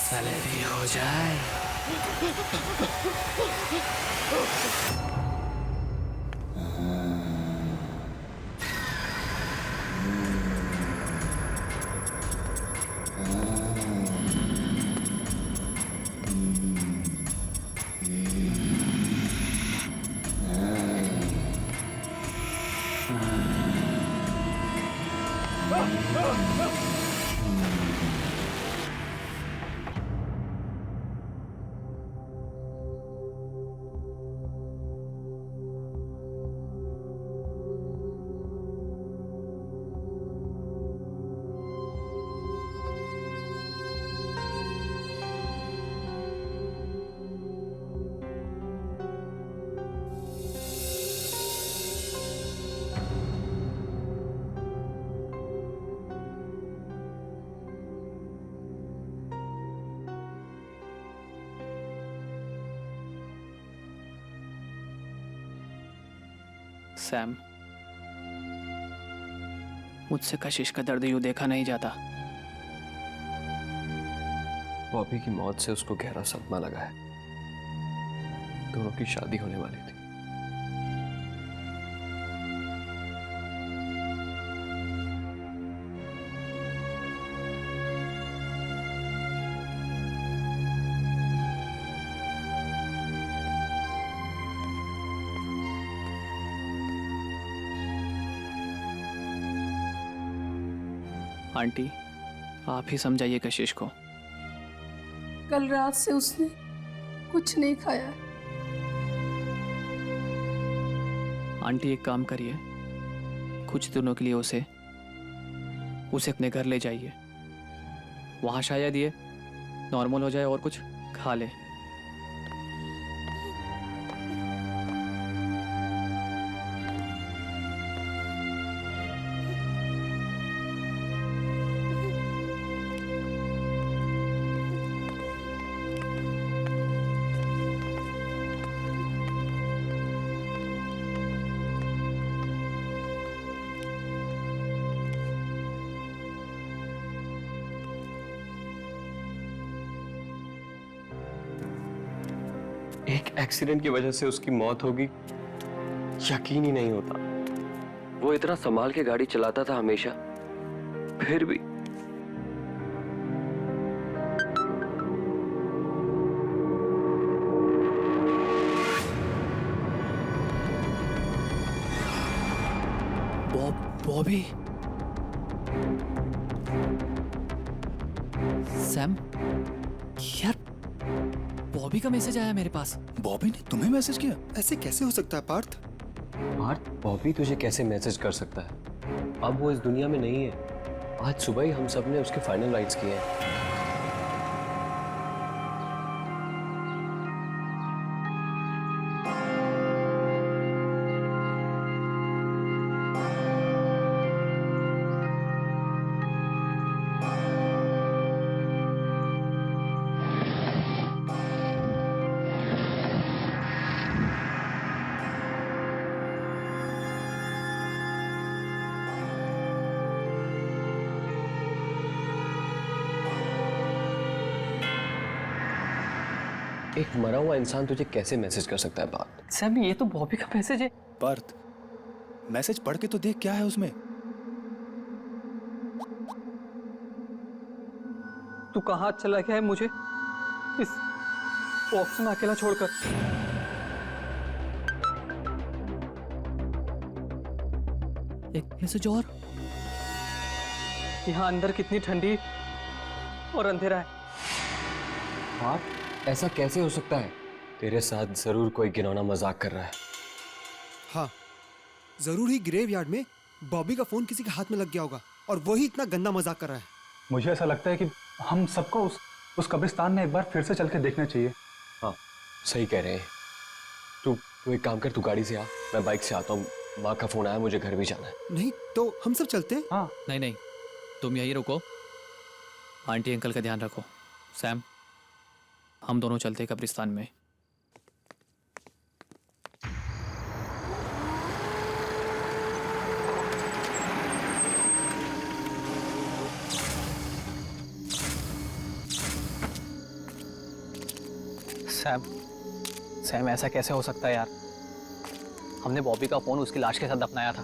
साले भी हो जाए। सैम, मुझसे कशिश का दर्द यूं देखा नहीं जाता। बॉबी की मौत से उसको गहरा सदमा लगा है। दोनों की शादी होने वाली थी। आंटी, आप ही समझाइए कशिश को। कल रात से उसने कुछ नहीं खाया है। आंटी एक काम करिए, कुछ दिनों के लिए उसे अपने घर ले जाइए। वहां शायद ये नॉर्मल हो जाए और कुछ खा ले। एक एक्सीडेंट की वजह से उसकी मौत होगी, यकीन ही नहीं होता। वो इतना संभाल के गाड़ी चलाता था हमेशा, फिर भी। बॉबी, सैम, यार बॉबी का मैसेज आया मेरे पास। बॉबी ने तुम्हें मैसेज किया? ऐसे कैसे हो सकता है पार्थ? पार्थ, बॉबी तुझे कैसे मैसेज कर सकता है? अब वो इस दुनिया में नहीं है। आज सुबह ही हम सब ने उसके फाइनल राइट्स किए हैं। एक मरा हुआ इंसान तुझे कैसे मैसेज कर सकता है पार्थ? सैम, ये तो बॉबी का मैसेज है। पार्थ, मैसेज पढ़ के तो देख क्या है उसमें। तू कहाँ चला गया है मुझे इस बॉक्स में अकेला छोड़कर? एक मैसेज और। यहाँ अंदर कितनी ठंडी और अंधेरा है। पार्थ, ऐसा कैसे हो सकता है? तेरे साथ जरूर कोई घिनौना मजाक कर रहा है। हाँ, जरूर ही ग्रेवयार्ड में बॉबी का फोन किसी के हाथ में लग गया होगा और वही इतना गंदा मजाक कर रहा है। मुझे ऐसा लगता है कि हम सबको उस कब्रिस्तान में एक बार फिर से चल के देखना चाहिए। हाँ, सही कह रहे हैं। तू एक काम कर, तू गाड़ी से आ, मैं बाइक से आता हूँ। माँ का फोन आया, मुझे घर भी जाना है। नहीं तो हम सब चलते हैं। हाँ नहीं नहीं, तुम यहीं रुको, आंटी अंकल का ध्यान रखो। सैम, हम दोनों चलते हैं कब्रिस्तान में। सैम, सैम ऐसा कैसे हो सकता है यार? हमने बॉबी का फोन उसकी लाश के साथ दफनाया था।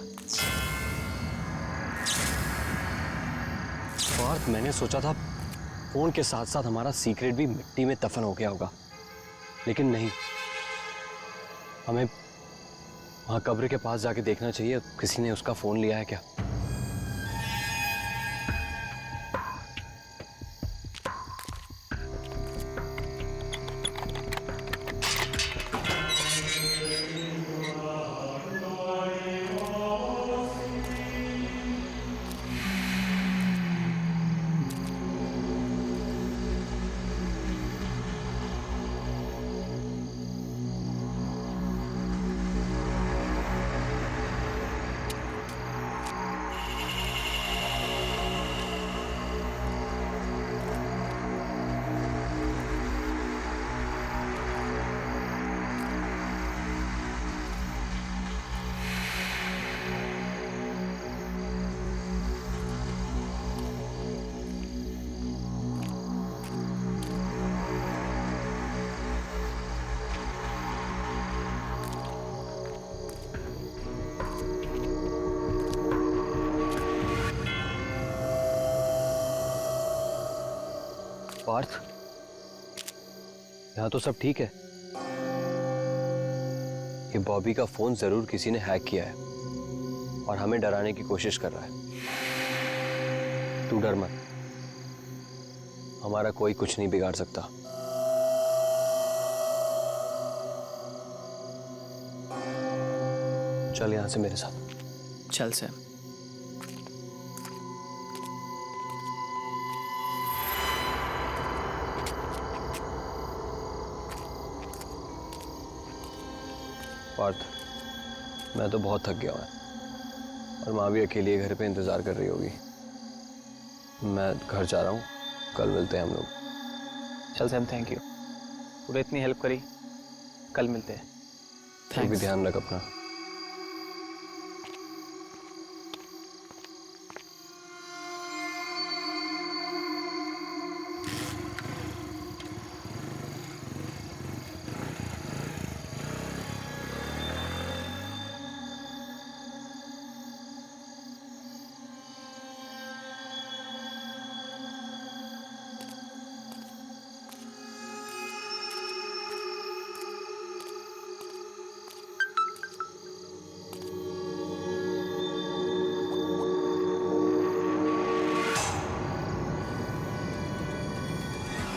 और मैंने सोचा था फोन के साथ साथ हमारा सीक्रेट भी मिट्टी में दफन हो गया होगा, लेकिन नहीं। हमें वहां कब्र के पास जाके देखना चाहिए, किसी ने उसका फोन लिया है क्या। पार्थ, यहाँ तो सब ठीक है। ये बॉबी का फोन जरूर किसी ने हैक किया है और हमें डराने की कोशिश कर रहा है। तू डर मत, हमारा कोई कुछ नहीं बिगाड़ सकता। चल यहाँ से मेरे साथ। चल सैम। पार्थ, मैं तो बहुत थक गया हूँ और माँ भी अकेली घर पे इंतजार कर रही होगी। मैं घर जा रहा हूँ, कल मिलते हैं हम लोग। चल सैम, थैंक यू, तूने इतनी हेल्प करी। कल मिलते हैं। तू भी थैंक्स। ध्यान रख अपना।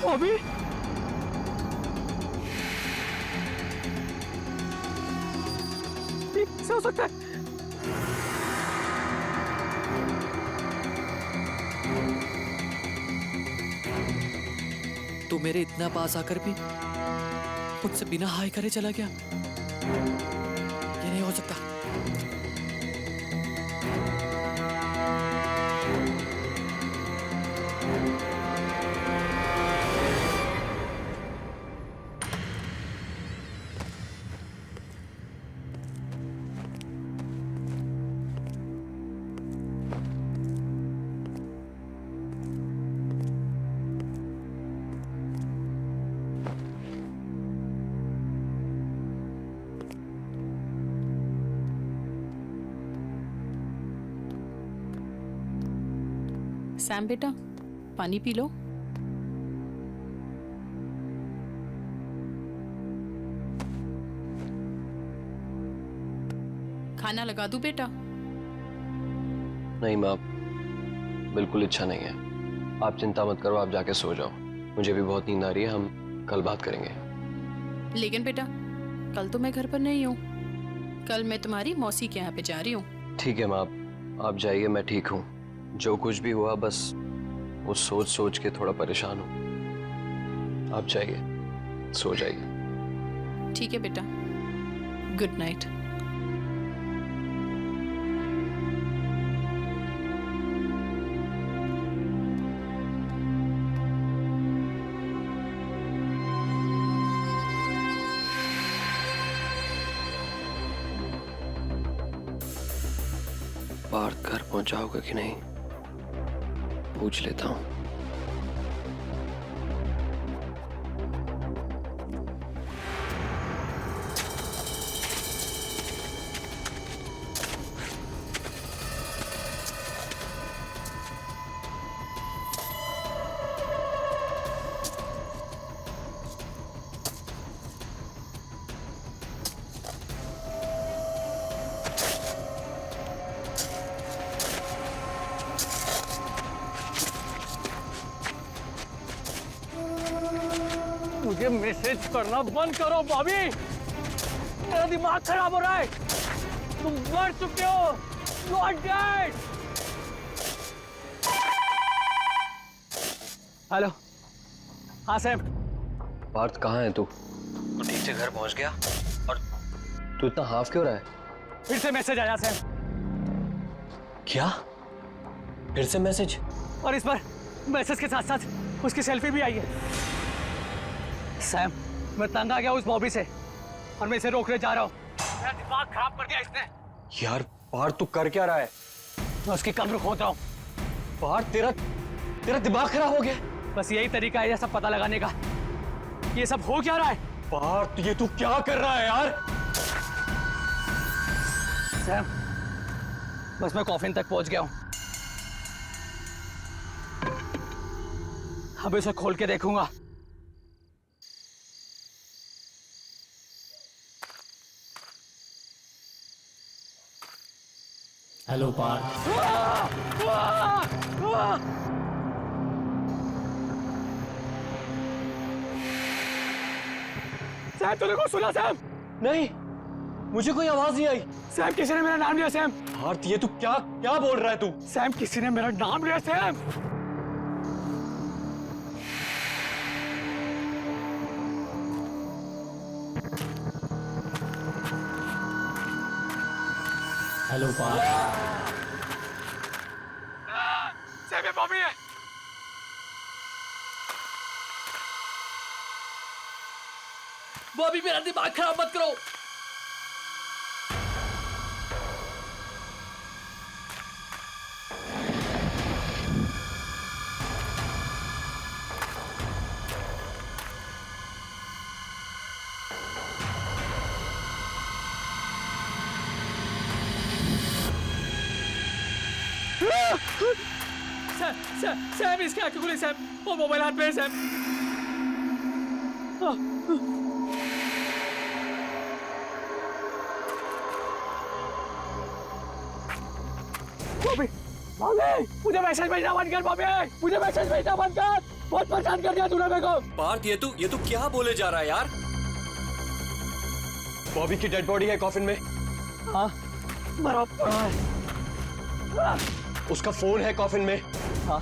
बॉबी, कैसे हो सकता है? तू मेरे इतना पास आकर भी मुझसे बिना हाय करे चला गया। ये नहीं हो सकता। सैम बेटा, पानी पी लो। खाना लगा दूं बेटा? नहीं माँ, बिल्कुल इच्छा नहीं है। आप चिंता मत करो, आप जाके सो जाओ। मुझे भी बहुत नींद आ रही है, हम कल बात करेंगे। लेकिन बेटा, कल तो मैं घर पर नहीं हूँ। कल मैं तुम्हारी मौसी के यहाँ पे जा रही हूँ। ठीक है माँ, आप जाइए, मैं ठीक हूँ। जो कुछ भी हुआ बस वो सोच सोच के थोड़ा परेशान हूँ। आप जाइए, सो जाइए। ठीक है बेटा, गुड नाइट। पार्थ घर पहुंचाओगे कि नहीं, पूछ लेता हूँ। मुझे मैसेज करना बंद करो बॉबी, मेरा दिमाग खराब हो रहा है। तुम मर चुके हो, यू आर डेड। हेलो, हाँ सैम। पार्थ कहाँ है तू? तू ठीक से घर पहुंच गया? और तू इतना हाफ क्यों रहा है? फिर से मैसेज आया सैम। क्या? फिर से मैसेज? और इस बार मैसेज के साथ साथ उसकी सेल्फी भी आई है। सैम, मैं तंग आ गया उस बॉबी से और मैं इसे रोकने जा रहा हूँ। मेरा दिमाग खराब कर दिया इसने। यार पार्थ तू कर क्या रहा है? मैं उसकी कब्र खोद रहा हूँ। पार्थ तेरा दिमाग खराब हो गया? बस यही तरीका है ये सब पता लगाने का। ये सब हो क्या रहा है? पार्थ ये तू क्या कर रहा है यार? सैम, बस मैं कॉफिन तक पहुंच गया हूँ। अब इसे खोल के देखूंगा। हेलो पार्थ। सैम, तूने को सुना सैम? नहीं, मुझे कोई आवाज नहीं आई। सैम, किसी ने मेरा नाम लिया सैम। पार्थ ये तू क्या क्या बोल रहा है तू? सैम, किसी ने मेरा नाम लिया सैम। हेलो पार्थ। सैम, ये बॉबी है। बॉबी मेरा दिमाग खराब मत करो। सैम, इसके आंखें खुली सैम, और मोबाइल हाथ में है सैम। बॉबी, बॉबी, मुझे मैसेज भेजना बंद कर बॉबी, मुझे मैसेज भेजना बंद कर। बहुत परेशान कर दिया तूने मेरे को। पार्थ ये तू क्या बोले जा रहा है यार? बॉबी की डेड बॉडी है कॉफिन में। हाँ, बराबर है। उसका फोन है कॉफिन में। हाँ,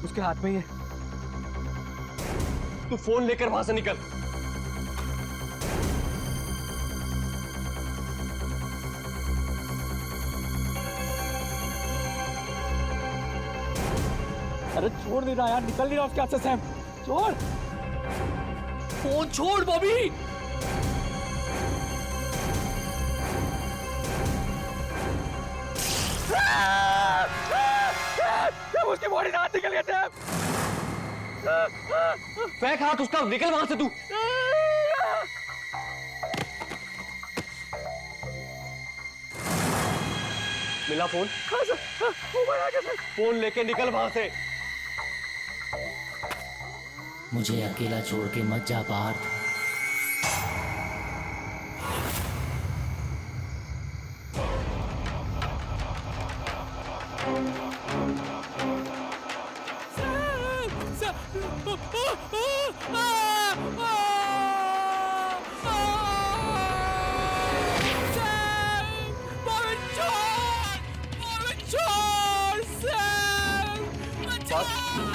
उसके हाथ में ही है। तू फोन लेकर वहां से निकल। अरे छोड़ देना यार, निकल नहीं रहा उसके हाथ से सैम, छोड़। फोन छोड़ बॉबी। उसकी बॉडी से हाथ निकल गया सैम। फेंक हाथ उसका, निकल वहां से तू। मिला फोन? फोन लेके निकल वहां से। मुझे अकेला छोड़ के मत जा पार्थ।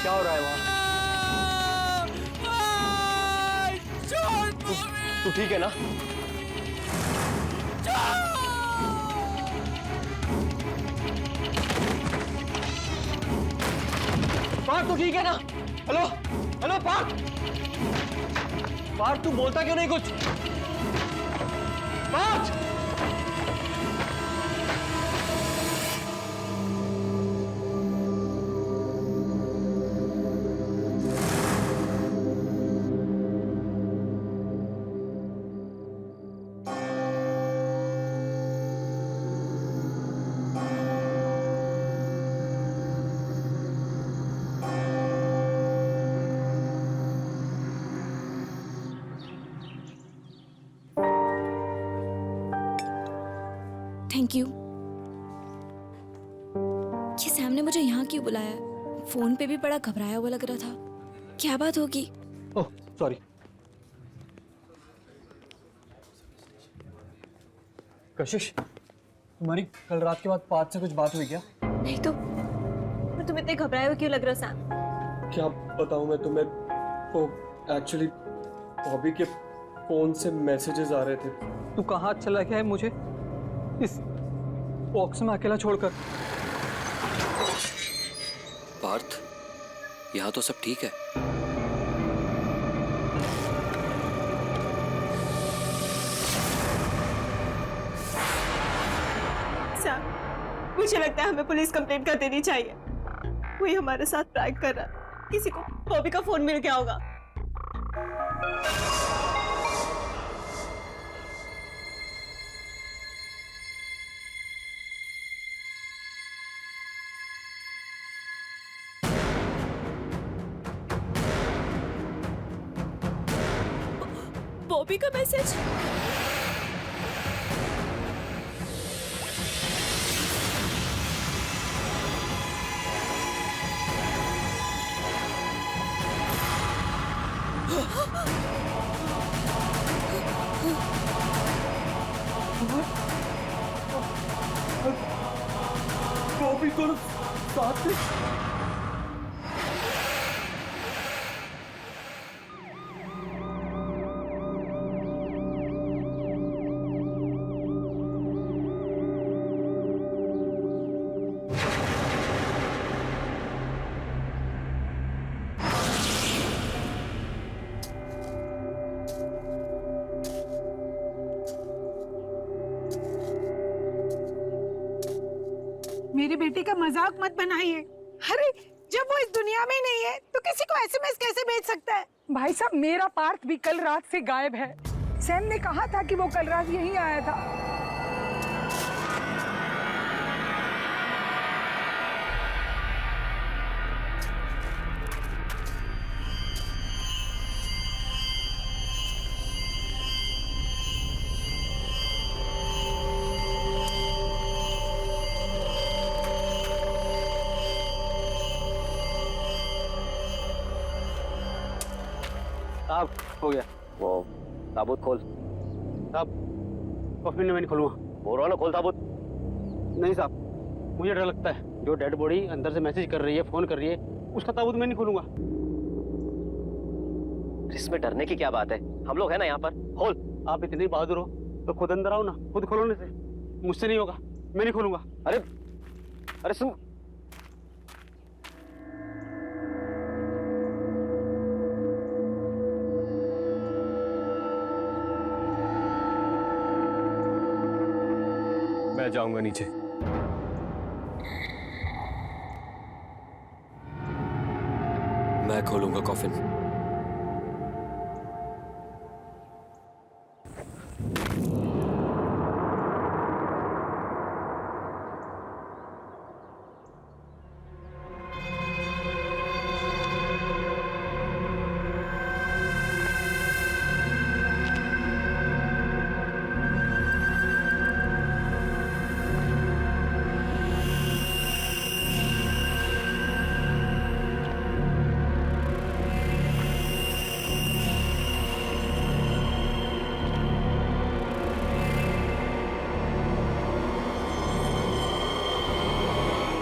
क्या हो रहा है वहां? तू तू ठीक है ना? पार्थ तू ठीक है ना? हेलो हेलो पार्थ, पार्थ तू बोलता क्यों नहीं कुछ? पार्थ! Thank you. ये सैम ने मुझे यहाँ क्यों बुलाया? फोन पे भी बड़ा घबराया हुआ लग रहा था। क्या बात होगी? Oh sorry. कशिश, तुम्हारी कल रात के बाद पार्थ से कुछ बात हुई क्या? नहीं तो पर तुम इतने घबराए हुए क्यों लग रहा सैम? क्या बताऊं मैं तुम्हें, वो एक्चुअली बॉबी के फोन से मैसेजेस आ रहे थे। तू कहाँ चला गया है मुझे इस बॉक्स में अकेला छोड़कर? पार्थ, यहाँ तो सब ठीक है। सैम, मुझे लगता है हमें पुलिस कंप्लेंट कर देनी चाहिए। कोई हमारे साथ प्रैंक कर रहा है। किसी को बॉबी का फोन मिल गया होगा। बॉबी का मैसेज। बॉबी को साथ में मेरी बेटी का मजाक मत बनाइए। अरे जब वो इस दुनिया में ही नहीं है तो किसी को एसएमएस कैसे भेज सकता है? भाई साहब, मेरा पार्थ भी कल रात से गायब है। सैम ने कहा था कि वो कल रात यहीं आया था। साहब हो गया। वो ताबूत खोल। साहब कॉफी में नहीं खोलूंगा। बोल रहा ना, खोल ताबूत। नहीं साहब, मुझे डर लगता है। जो डेड बॉडी अंदर से मैसेज कर रही है, फोन कर रही है, उसका ताबूत मैं नहीं खोलूंगा। इसमें डरने की क्या बात है? हम लोग हैं ना यहाँ पर, खोल। आप इतने बहादुर हो तो खुद अंदर आओ ना, खुद खोलोने से। मुझसे नहीं होगा, मैं नहीं खोलूंगा। अरे अरे सुन, मैं जाऊंगा नीचे। मैं खोलूंगा कॉफिन।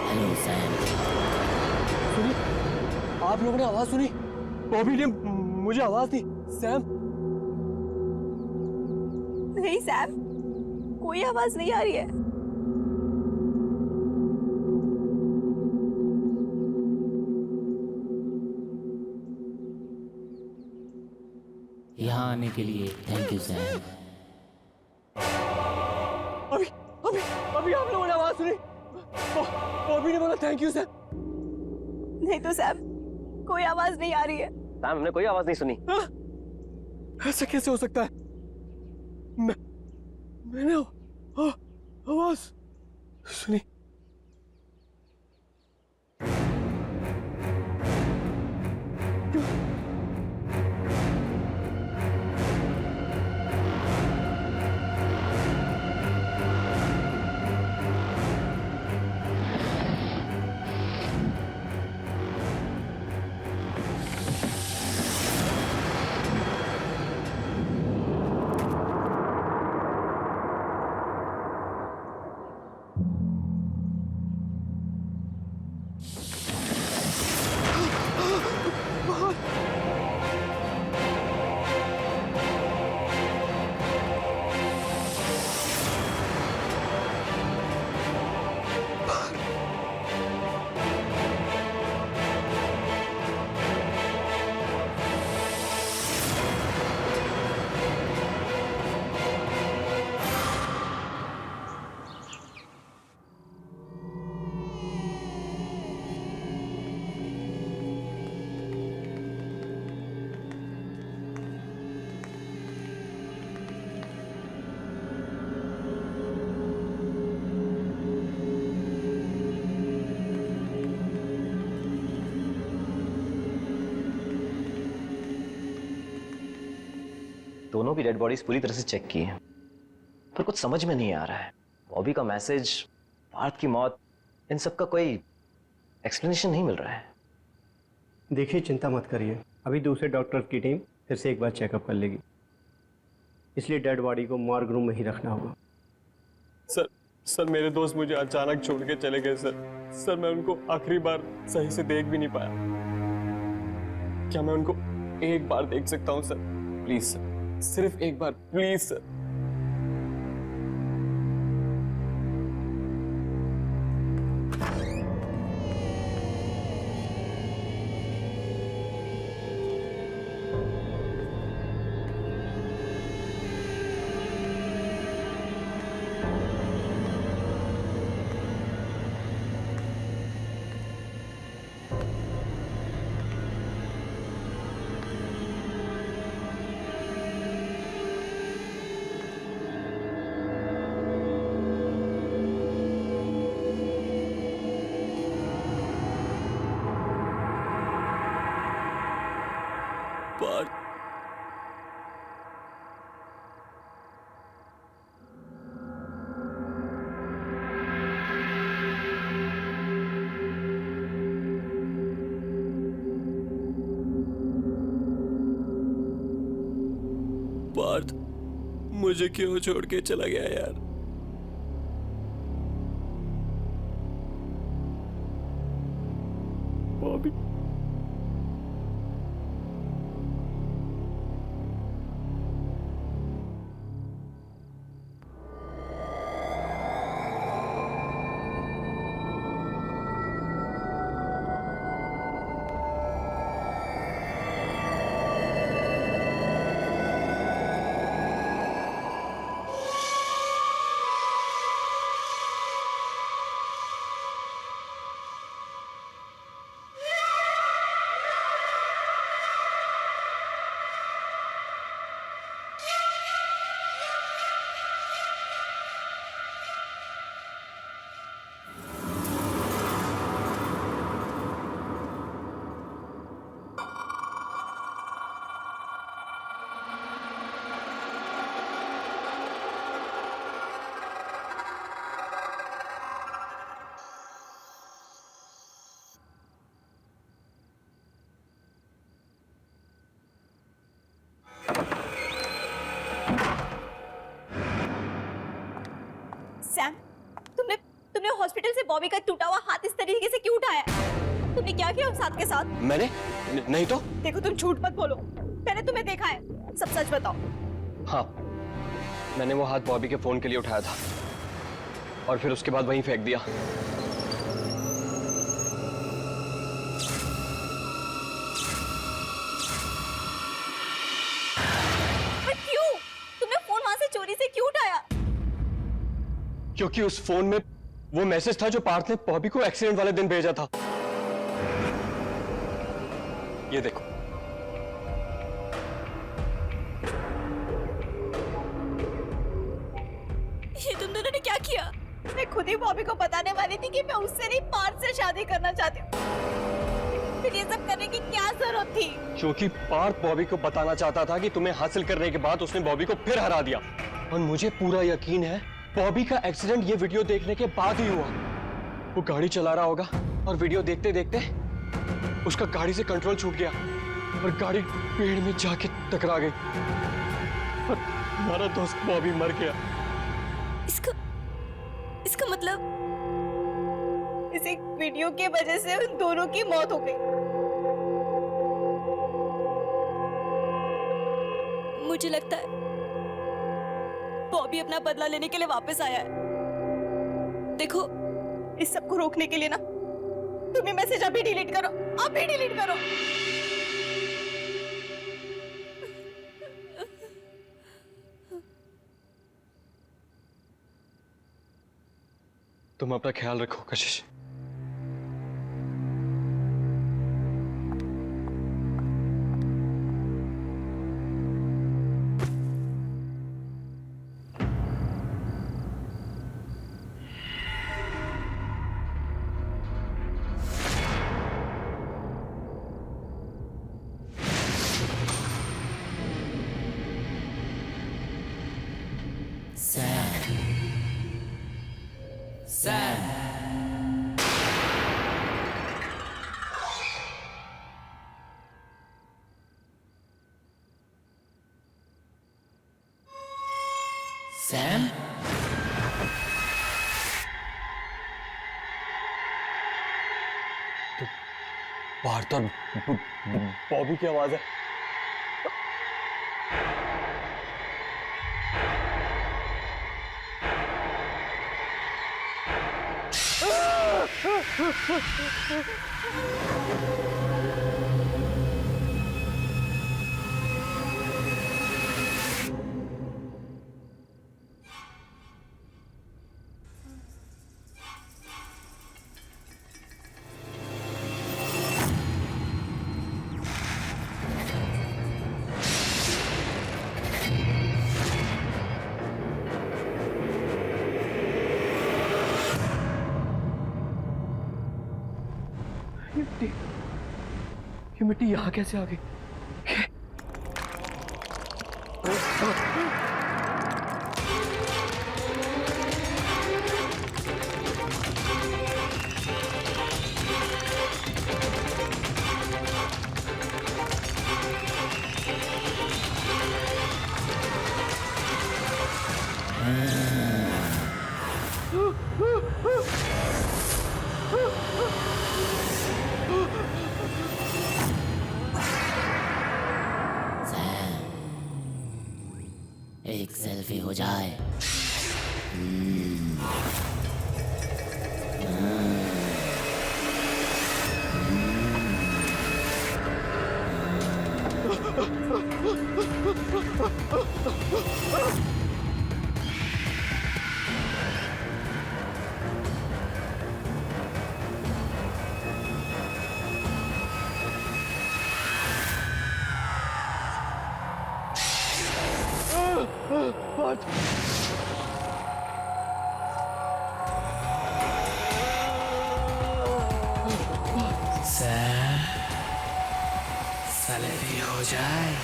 Hello Sam. सुनी? आप लोगों ने आवाज सुनी? बॉबी ने मुझे आवाज दी। सैम, नहीं सैम, कोई आवाज नहीं आ रही है। यहाँ आने के लिए थैंक यू सैम। अभी अभी अभी आप लोगों ने आवाज सुनी? बॉबी ने बोला थैंक यू सर। नहीं तो सैम, कोई आवाज नहीं आ रही है। सैम, हमने कोई आवाज नहीं सुनी। ऐसा कैसे हो सकता है? मैंने आवाज सुनी। दोनों की डेड बॉडीज पूरी तरह से चेक की है, पर कुछ समझ में नहीं आ रहा है। बॉबी का मैसेज, पार्थ की मौत, इन सब का कोई एक्सप्लेनेशन नहीं मिल रहा है। देखिए, चिंता मत करिए, अभी दूसरे डॉक्टर की टीम फिर से एक बार चेकअप कर लेगी, इसलिए डेड बॉडी को मॉर्ग रूम में ही रखना होगा। सर मेरे दोस्त मुझे अचानक छोड़ के चले गए सर। मैं उनको आखिरी बार सही से देख भी नहीं पाया। क्या मैं उनको एक बार देख सकता हूँ सर? प्लीज सर, सिर्फ एक बार, प्लीज सर। पार्थ मुझे क्यों छोड़ के चला गया यार? बॉबी, सैम, तुमने हॉस्पिटल से बॉबी का टूटा हुआ हाथ इस तरीके से क्यों उठाया? तुमने क्या किया उस हाथ के साथ? मैंने नहीं तो। देखो, तुम झूठ मत बोलो, मैंने तुम्हें देखा है, सब सच बताओ। हाँ, मैंने वो हाथ बॉबी के फोन के लिए उठाया था और फिर उसके बाद वहीं फेंक दिया। पर क्यों? तुमने फोन वहां से चोरी से क्यों उठाया? क्योंकि उस फोन में वो मैसेज था जो पार्थ ने बॉबी को एक्सीडेंट वाले दिन भेजा था। ये देखो। ये तुम दोनों ने क्या किया? मैं खुद ही बॉबी को बताने वाली थी कि मैं उससे नहीं पार्थ से शादी करना चाहती हूँ। फिर ये सब करने की क्या जरूरत थी? क्योंकि पार्थ बॉबी को बताना चाहता था कि तुम्हें हासिल करने के बाद उसने बॉबी को फिर हरा दिया। और मुझे पूरा यकीन है बॉबी का एक्सीडेंट ये वीडियो देखने के बाद ही हुआ। वो गाड़ी चला रहा होगा और वीडियो देखते देखते उसका गाड़ी से कंट्रोल छूट गया और गाड़ी पेड़ में जाके टकरा गई और हमारा दोस्त बॉबी मर गया। इसका मतलब इस एक वीडियो की वजह से उन दोनों की मौत हो गई। मुझे लगता है बॉबी अपना बदला लेने के लिए वापस आया है। देखो, इस सब को रोकने के लिए ना तुम ये मैसेज अभी डिलीट करो, अभी डिलीट करो। तुम अपना ख्याल रखो कशिश। सैम? तो पार्थ और बॉबी की आवाज है। ये मिट्टी यहाँ कैसे आ गई? एक सेल्फी हो जाए। सेल्फी हो जाए।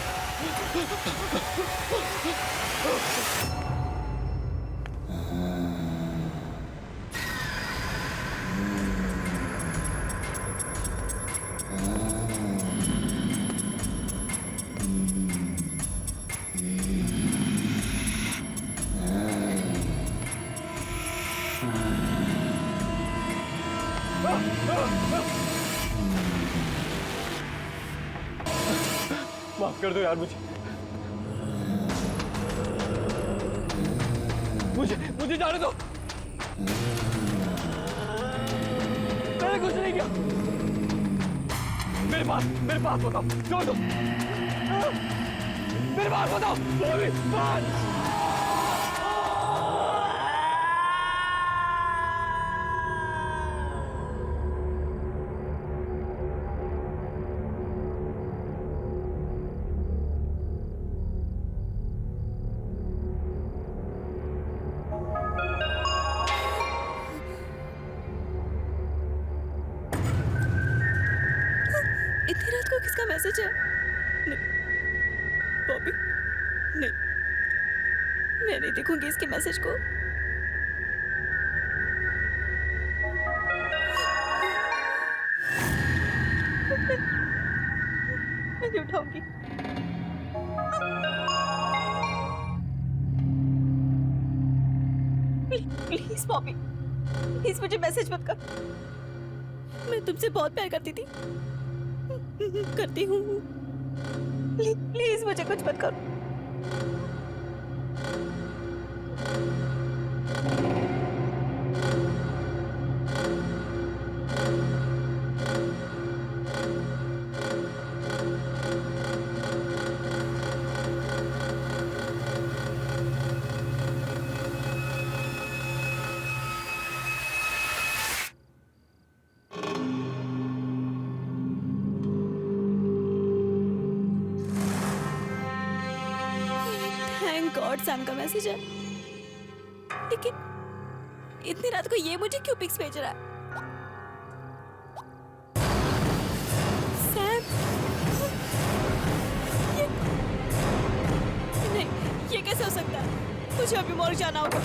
माफ कर दो यार मुझे। मुझे जाने दो। मैंने कुछ नहीं किया। मेरे पास बताओ, छोड़ दो। मेरे पास बताओ, बॉबी, बात। इतनी रात को किसका मैसेज है? नहीं, बॉबी, नहीं, मैं नहीं देखूंगी इसके मैसेज को। मैं नहीं उठाऊंगी। प्लीज बॉबी, प्लीज मुझे मैसेज मत कर। मैं तुमसे बहुत प्यार करती थी, करती हूँ। प्लीज मुझे कुछ मत करो। थैंक गॉड सैम का मैसेज है। लेकिन इतनी रात को ये मुझे क्यों पिक्स भेज रहा है? सैम, नहीं, ये कैसे हो सकता है? मुझे अभी मॉर्ग जाना होगा।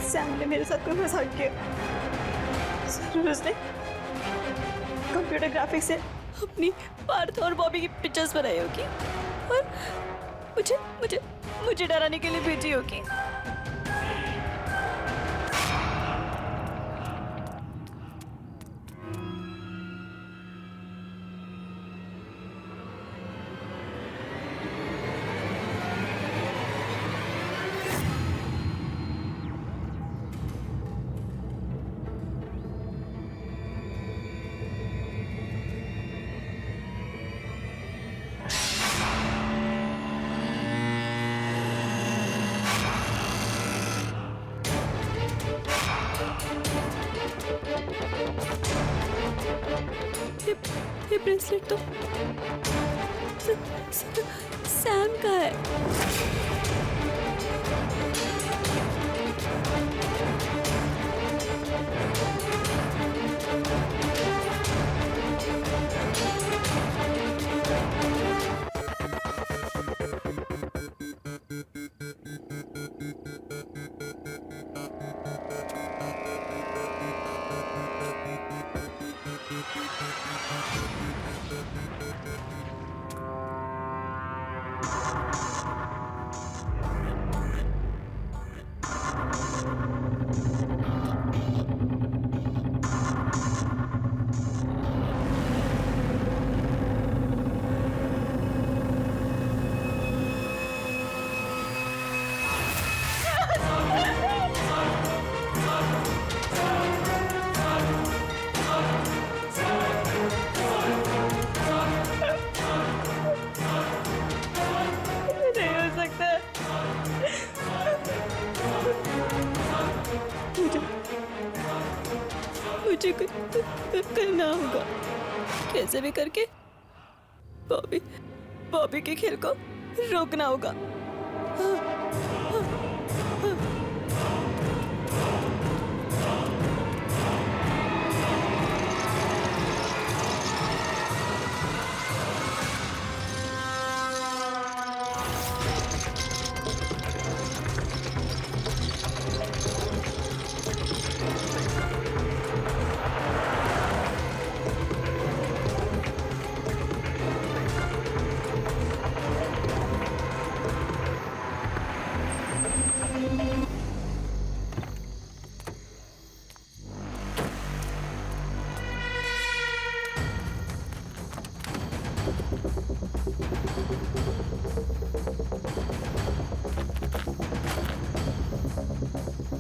सैम ने मेरे साथ कोई मजाक किया। जरूर उसने कंप्यूटर ग्राफिक्स से अपनी पार्थ और बॉबी की पिक्चर्स बनाई होगी और मुझे मुझे मुझे डराने के लिए भेजी होगी। ये ब्रेसलेट तो सैम का है। मुझे कुछ करना होगा, कैसे भी करके बॉबी के खेल को रोकना होगा।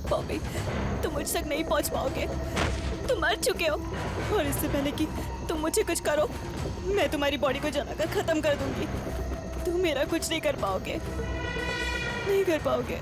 बॉबी, तुम मुझ तक नहीं पहुंच पाओगे। तुम मर चुके हो, और इससे पहले कि तुम मुझे कुछ करो, मैं तुम्हारी बॉडी को जलाकर खत्म कर दूंगी। तुम मेरा कुछ नहीं कर पाओगे, नहीं कर पाओगे।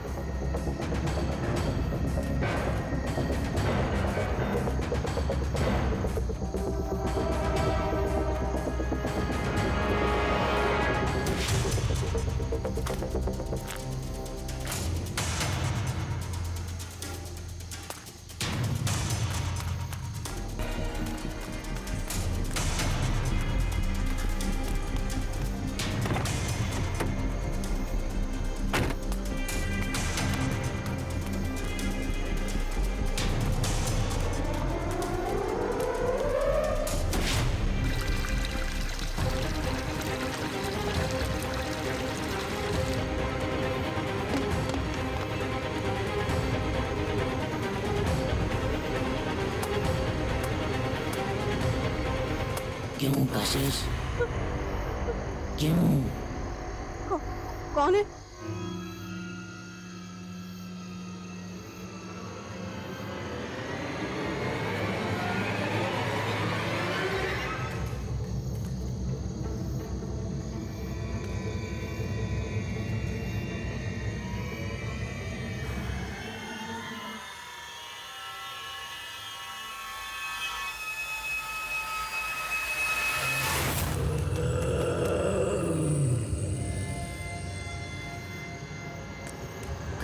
क्यों कशिश? क्यों? कौन है?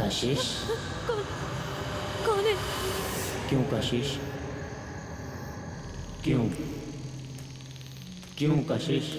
कशिश? कौन है? क्यों कशिश? क्यों? क्यों कशिश?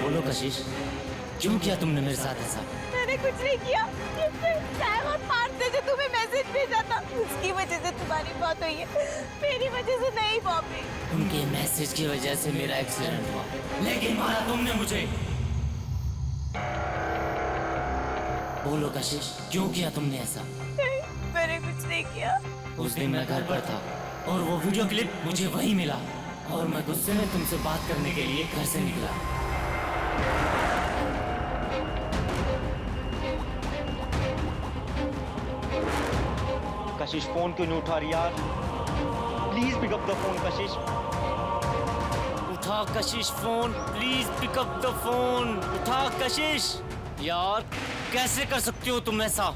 बोलो कशिश, क्यों किया तुमने मेरे साथ ऐसा? मैंने कुछ नहीं किया। सैम और पार्थ ने जो तुम्हें मैसेज भेजा था, उसकी वजह से तुम्हारी बात हुई है, मेरी वजह से नहीं बॉबी। उनके मैसेज की वजह से मेरा एक्सीडेंट हुआ, लेकिन मारा तुमने मुझे। बोलो कशिश, क्यों किया तुमने ऐसा? नहीं, मैंने कुछ नहीं किया। उस दिन मैं घर पर था और वो वीडियो क्लिप मुझे वहीं मिला और मैं गुस्से में तुमसे बात करने के लिए घर से निकला। कशिश फोन क्यों नहीं उठा रही यार? Please pick up the phone Kashish. उठा Kashish phone, please pick up the phone. उठा कशिश। यार कैसे कर सकते हो तुम ऐसा?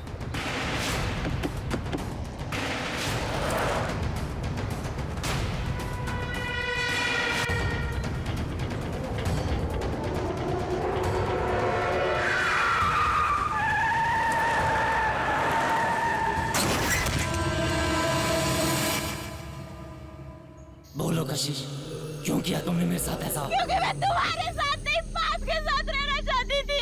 किया तुमने मेरे साथ ऐसा? क्योंकि मैं तुम्हारे साथ नहीं, पार्थ के साथ रहना चाहती थी।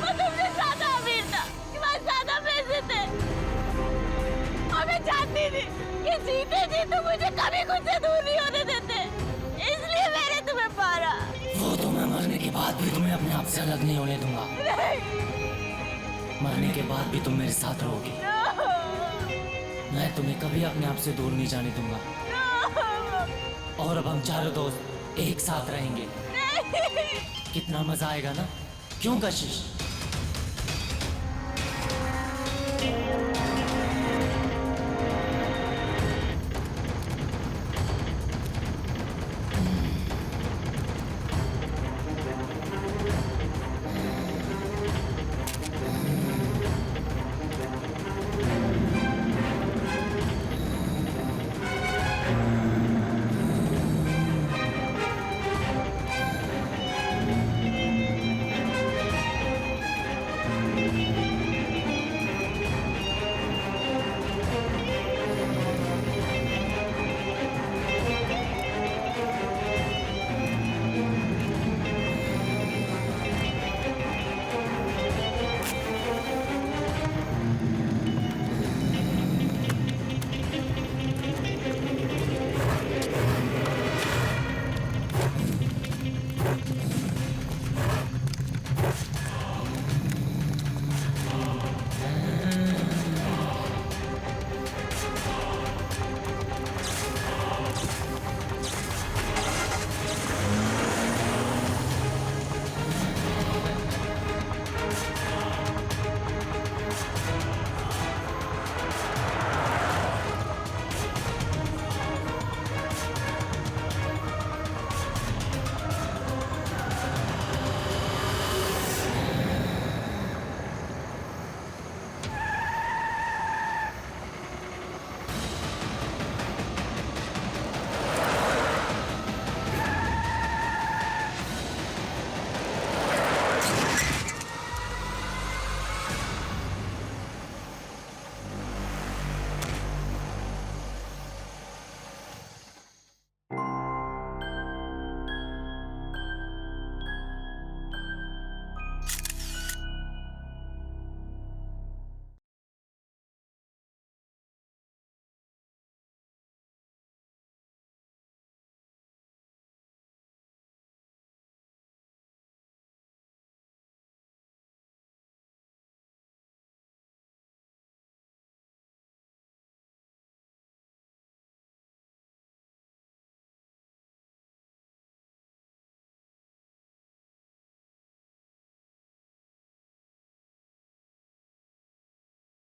मैं तुमसे ज्यादा अमीर था, तुम्हारे ज्यादा पैसे थे, और मैं जानती थी कि जीते जी तुम मुझे कभी खुद से दूर नहीं होने देते, इसलिए मैंने तुम्हें मारा। वो तो मैं मरने के बाद भी तुम्हें अपने आप से अलग नहीं होने दूंगा। मरने के बाद भी तुम मेरे साथ रहोगी। मैं तुम्हें कभी अपने आप से दूर नहीं जाने दूंगा। और अब हम चारों दोस्त एक साथ रहेंगे। कितना मजा आएगा ना, क्यों कशिश?